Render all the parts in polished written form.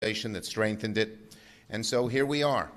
that strengthened it. And so here we are.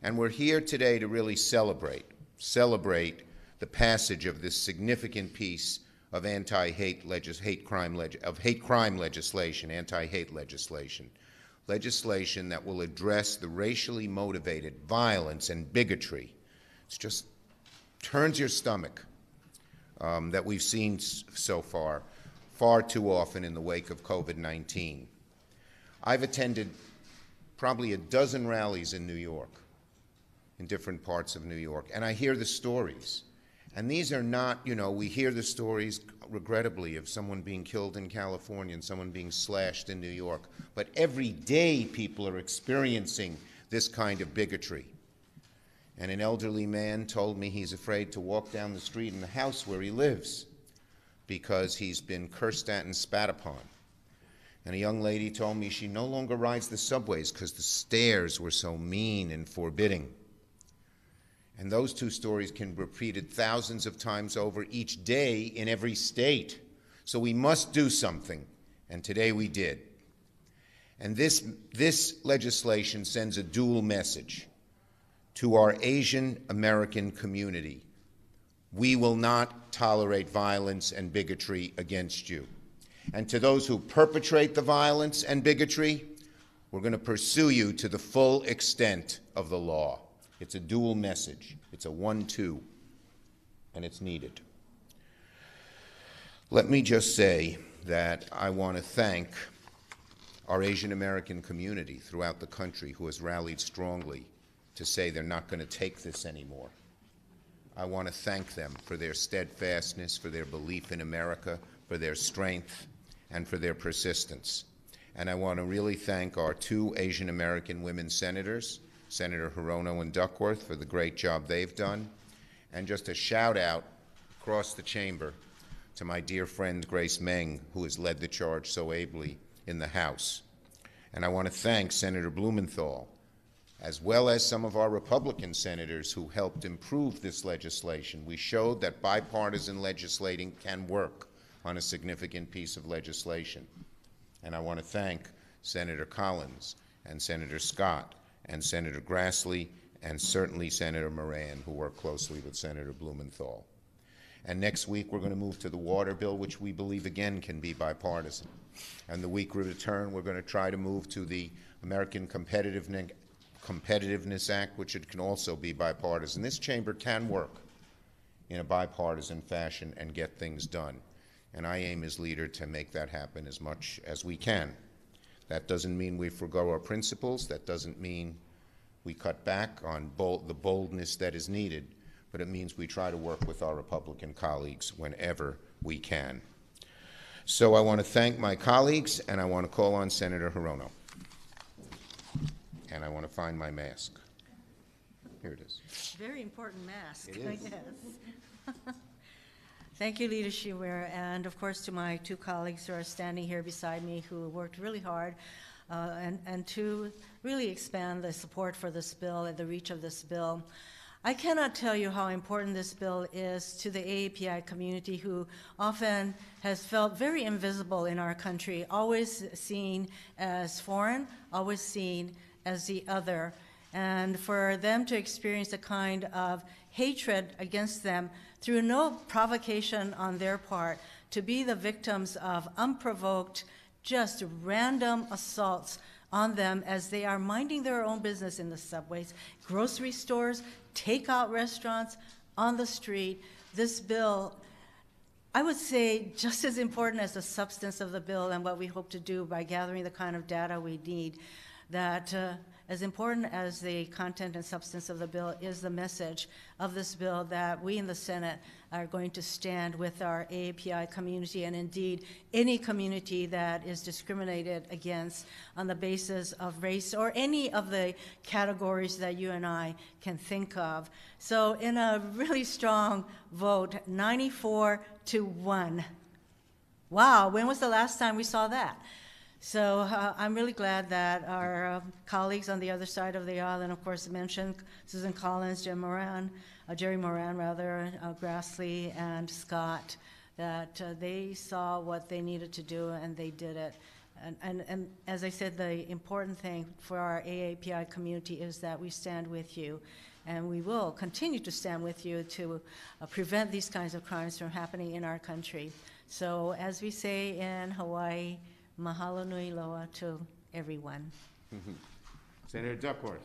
And we're here today to really celebrate the passage of this significant piece of anti-hate crime legislation, anti-hate legislation that will address the racially motivated violence and bigotry. It just turns your stomach that we've seen so far too often in the wake of COVID-19. I've attended probably a dozen rallies in New York, in different parts of New York, and I hear the stories. And these are not, we hear the stories, regrettably, of someone being killed in California and someone being slashed in New York. But every day people are experiencing this kind of bigotry. And an elderly man told me he's afraid to walk down the street in the house where he lives because he's been cursed at and spat upon. And a young lady told me she no longer rides the subways because the stairs were so mean and forbidding. And those two stories can be repeated thousands of times over each day in every state. So we must do something, and today we did. And this legislation sends a dual message to our Asian American community. We will not tolerate violence and bigotry against you. And to those who perpetrate the violence and bigotry, we're going to pursue you to the full extent of the law. It's a dual message. It's a 1-2, and it's needed. Let me just say that I want to thank our Asian American community throughout the country who has rallied strongly to say they're not going to take this anymore. I want to thank them for their steadfastness, for their belief in America, for their strength, and for their persistence. And I want to really thank our two Asian American women senators, Senator Hirono and Duckworth, for the great job they've done. And just a shout out across the chamber to my dear friend Grace Meng, who has led the charge so ably in the House. And I want to thank Senator Blumenthal, as well as some of our Republican senators who helped improve this legislation. We showed that bipartisan legislating can work on a significant piece of legislation. And I want to thank Senator Collins and Senator Scott and Senator Grassley, and certainly Senator Moran, who worked closely with Senator Blumenthal. And next week, we're going to move to the water bill, which we believe, again, can be bipartisan. And the week we return, we're going to try to move to the American Competitiveness Act, which it can also be bipartisan. This chamber can work in a bipartisan fashion and get things done. And I aim as leader to make that happen as much as we can. That doesn't mean we forgo our principles. That doesn't mean we cut back on the boldness that is needed, but it means we try to work with our Republican colleagues whenever we can. So I want to thank my colleagues, and I want to call on Senator Hirono. And I want to find my mask. Here it is. Very important mask. It is. Yes. Thank you, Leader Shiwer, and of course to my two colleagues who are standing here beside me who worked really hard and to really expand the support for this bill and the reach of this bill. I cannot tell you how important this bill is to the AAPI community, who often has felt very invisible in our country, always seen as foreign, always seen as the other. And for them to experience a kind of hatred against them through no provocation on their part, to be the victims of unprovoked, just random assaults on them as they are minding their own business in the subways, grocery stores, takeout restaurants, on the street. This bill, I would say, just as important as the substance of the bill and what we hope to do by gathering the kind of data we need, that as important as the content and substance of the bill is the message of this bill, that we in the Senate are going to stand with our AAPI community, and indeed any community that is discriminated against on the basis of race or any of the categories that you and I can think of. So in a really strong vote, 94-1. Wow, when was the last time we saw that? So I'm really glad that our colleagues on the other side of the aisle, and of course mentioned Susan Collins, Jerry Moran, Grassley, and Scott, that they saw what they needed to do and they did it. And as I said, the important thing for our AAPI community is that we stand with you, and we will continue to stand with you to prevent these kinds of crimes from happening in our country. So as we say in Hawaii, mahalo nui loa to everyone. Senator Duckworth.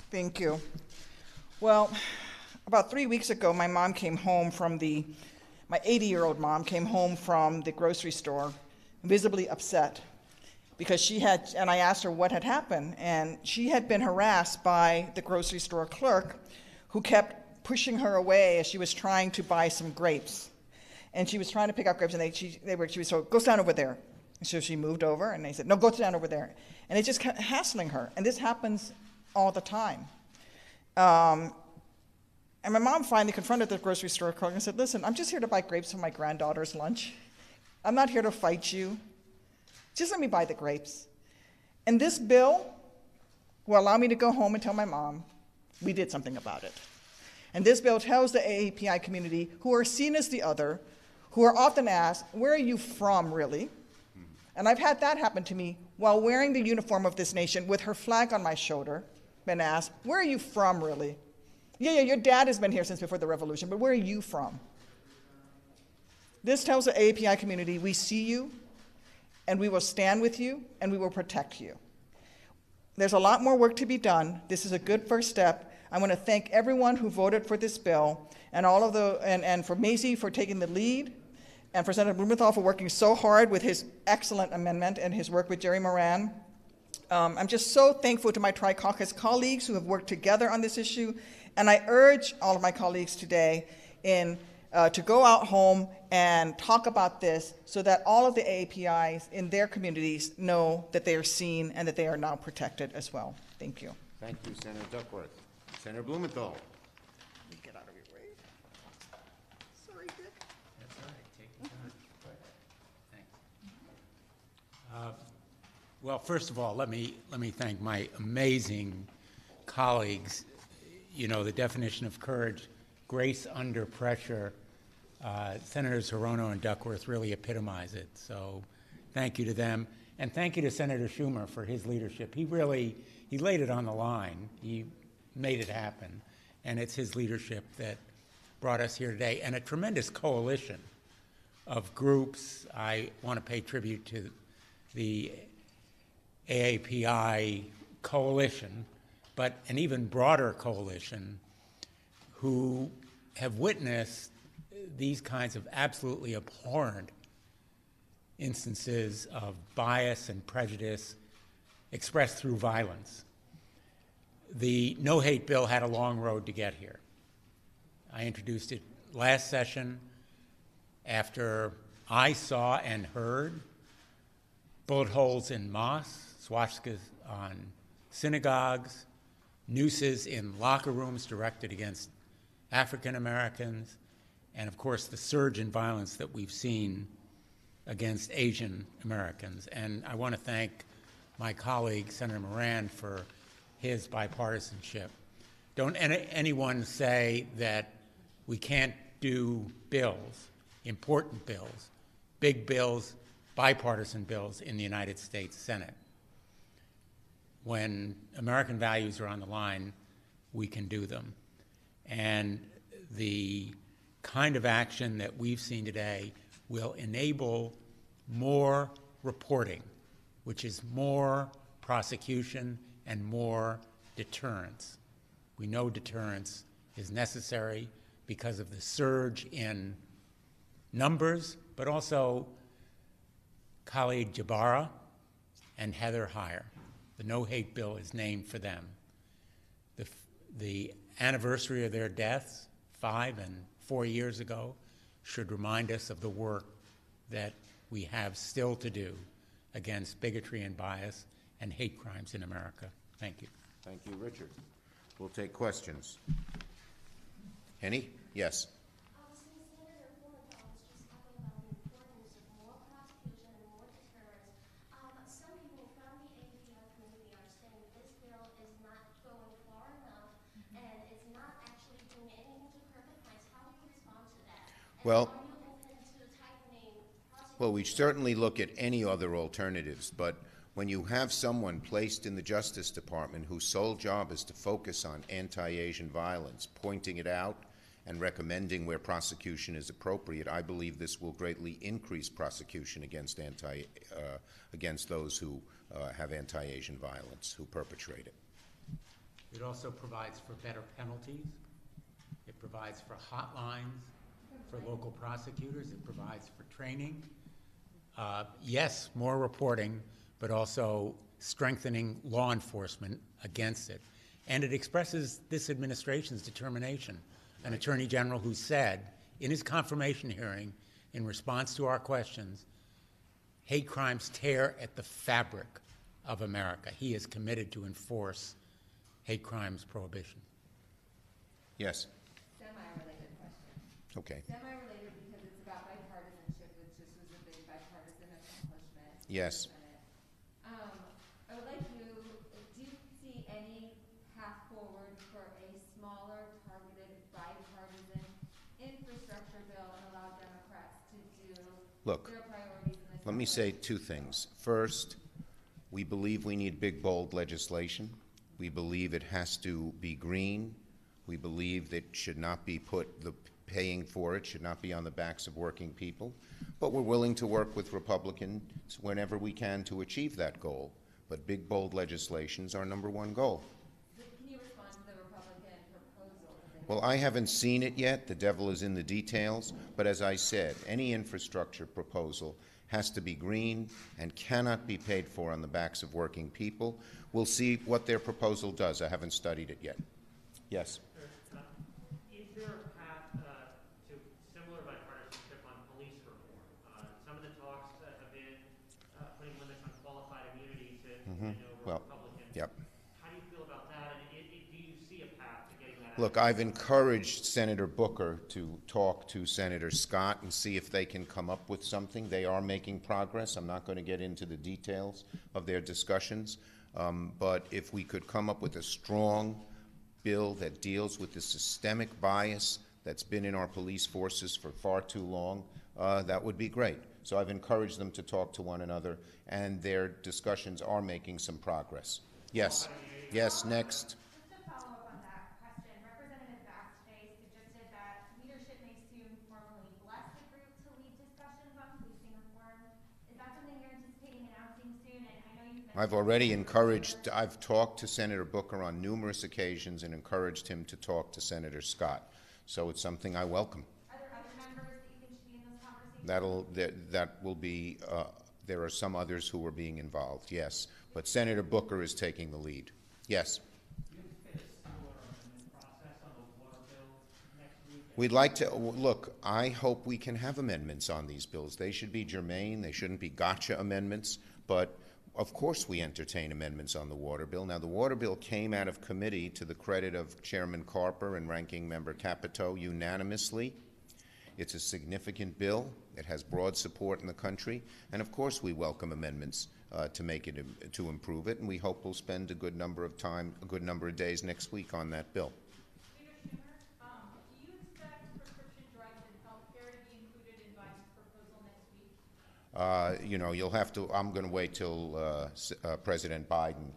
Thank you. Well, about 3 weeks ago, my mom came home from my 80-year-old mom came home from the grocery store, visibly upset, because and I asked her what had happened, and she had been harassed by the grocery store clerk who kept pushing her away as she was trying to buy some grapes. And she was trying to pick out grapes, and she was told, go stand over there. And so she moved over, and they said, no, go stand over there. And it just kept hassling her, and this happens all the time. And my mom finally confronted the grocery store clerk and said, listen, I'm just here to buy grapes for my granddaughter's lunch. I'm not here to fight you. Just let me buy the grapes. And this bill will allow me to go home and tell my mom we did something about it. And this bill tells the AAPI community, who are seen as the other, who are often asked, where are you from, really? And I've had that happen to me while wearing the uniform of this nation with her flag on my shoulder, been asked, where are you from, really? Yeah, your dad has been here since before the revolution, but where are you from? This tells the AAPI community, we see you, and we will stand with you, and we will protect you. There's a lot more work to be done. This is a good first step. I want to thank everyone who voted for this bill, and and for Macy for taking the lead, and for Senator Blumenthal for working so hard with his excellent amendment and his work with Jerry Moran. I'm just so thankful to my Tri-Caucus colleagues who have worked together on this issue, and I urge all of my colleagues today to go out home and talk about this so that all of the AAPIs in their communities know that they are seen and that they are now protected as well. Thank you. Thank you, Senator Duckworth. Senator Blumenthal. Get out of your way. Sorry, Dick. That's all right. Take your time. Thanks. Well, first of all, let me thank my amazing colleagues. You know, the definition of courage, grace under pressure. Senators Hirono and Duckworth really epitomize it. So thank you to them. And thank you to Senator Schumer for his leadership. He laid it on the line. He made it happen. And it's his leadership that brought us here today. And a tremendous coalition of groups. I want to pay tribute to the AAPI coalition, but an even broader coalition who have witnessed these kinds of absolutely abhorrent instances of bias and prejudice expressed through violence. The no-hate bill had a long road to get here. I introduced it last session after I saw and heard bullet holes in mosques, swastikas on synagogues, nooses in locker rooms directed against African Americans, and of course the surge in violence that we've seen against Asian Americans. And I want to thank my colleague, Senator Moran, for his bipartisanship. Don't anyone say that we can't do bills, important bills, big bills, bipartisan bills in the United States Senate. When American values are on the line, we can do them. And the kind of action that we've seen today will enable more reporting, which is more prosecution and more deterrence. We know deterrence is necessary because of the surge in numbers, but also Khalid Jabara and Heather Heyer. The no-hate bill is named for them. The anniversary of their deaths, 5 and 4 years ago, should remind us of the work that we have still to do against bigotry and bias and hate crimes in America. Thank you. Thank you, Richard. We'll take questions. Henny? Yes. Senator Blumenthal was just talking about the importance of more prosecution and more deterrence. Some people found and it's not actually doing anything to curb the crimes, how do you respond to that? And Well, are you open to tightening prosecution? well, we certainly look at any other alternatives, but when you have someone placed in the Justice Department whose sole job is to focus on anti-Asian violence, pointing it out and recommending where prosecution is appropriate, I believe this will greatly increase prosecution against against those who have anti-Asian violence, who perpetrate it. It also provides for better penalties. It provides for hotlines for local prosecutors. It provides for training. Yes, more reporting, but also strengthening law enforcement against it. And it expresses this administration's determination. An Attorney General who said in his confirmation hearing, in response to our questions, hate crimes tear at the fabric of America. He is committed to enforce hate crimes prohibition. Yes? Semi-related question. Okay. Semi-related because it's about bipartisanship, which this was a big bipartisan accomplishment. Yes. I would like you, do you see any path forward for a smaller, targeted, bipartisan infrastructure bill and allow Democrats to do Look, their priorities in this? let me say two things. First, we believe we need big, bold legislation. We believe it has to be green. We believe that should not be paying for it should not be on the backs of working people. But we're willing to work with Republicans whenever we can to achieve that goal. But big, bold legislation is our number one goal. Can you respond to the Republican proposal? Well, I haven't seen it yet. The devil is in the details. But as I said, any infrastructure proposal has to be green and cannot be paid for on the backs of working people. We'll see what their proposal does. I haven't studied it yet. Yes? Is there a path to similar bipartisanship on police reform? Some of the talks have been putting limits on qualified immunity to Well, Republicans. yep. How do you feel about that? And do you see a path to getting that? Look, I've encouraged Senator Booker to talk to Senator Scott and see if they can come up with something. They are making progress. I'm not going to get into the details of their discussions, but if we could come up with a strong bill that deals with the systemic bias that's been in our police forces for far too long, that would be great. So I've encouraged them to talk to one another, and their discussions are making some progress. Yes. Yes, next. Just to follow up on that question, Representative Bass today suggested that leadership may soon formally bless the group to lead discussions on policing reform. Is that something you're anticipating announcing soon? And I know you've I've already encouraged, I've talked to Senator Booker on numerous occasions and encouraged him to talk to Senator Scott. So it's something I welcome. Are there other members that you think should be in those conversations? That will be, there are some others who are being involved, yes. But Senator Booker is taking the lead. Yes? Do you face a similar amendment process on the water bill next week? We'd like to, look, I hope we can have amendments on these bills. They should be germane. They shouldn't be gotcha amendments. But of course we entertain amendments on the water bill. Now, the water bill came out of committee to the credit of Chairman Carper and Ranking Member Capito unanimously. It's a significant bill. It has broad support in the country. And of course we welcome amendments to make it, to improve it. And we hope we'll spend a good number of days next week on that bill. Leader Schumer, do you expect prescription drugs and healthcare to be included in Biden's proposal next week? You know, you'll have to, I'm going to wait till President Biden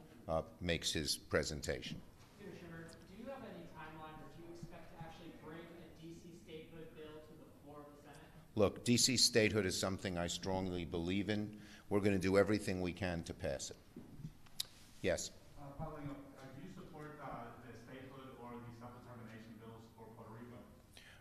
makes his presentation. Leader Schumer, do you have any timeline, or do you expect to actually bring a D.C. statehood bill to the floor of the Senate? Look, D.C. statehood is something I strongly believe in. We're going to do everything we can to pass it. Yes? Following up, do you support the statehood or the self-determination bills for Puerto Rico?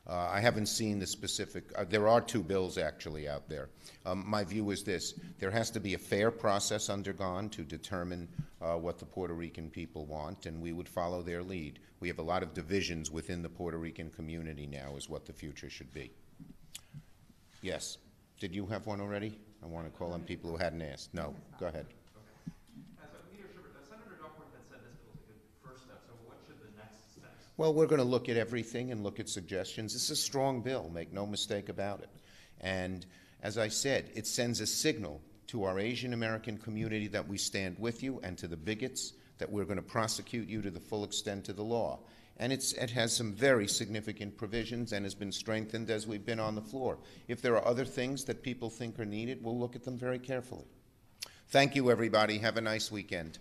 I haven't seen the specific, there are two bills actually out there. My view is this: there has to be a fair process undergone to determine what the Puerto Rican people want, and we would follow their lead. We have a lot of divisions within the Puerto Rican community now, is what the future should be. Yes. Did you have one already? I want to call on people who hadn't asked. No. Go ahead. Okay. So, Leader Schumer, Senator Duckworth had said this bill is a good first step, so what should the next steps? Well, we're going to look at everything and look at suggestions. This is a strong bill, make no mistake about it. And as I said, it sends a signal to our Asian American community that we stand with you, and to the bigots that we're going to prosecute you to the full extent of the law. And it has some very significant provisions and has been strengthened as we've been on the floor. If there are other things that people think are needed, we'll look at them very carefully. Thank you, everybody. Have a nice weekend.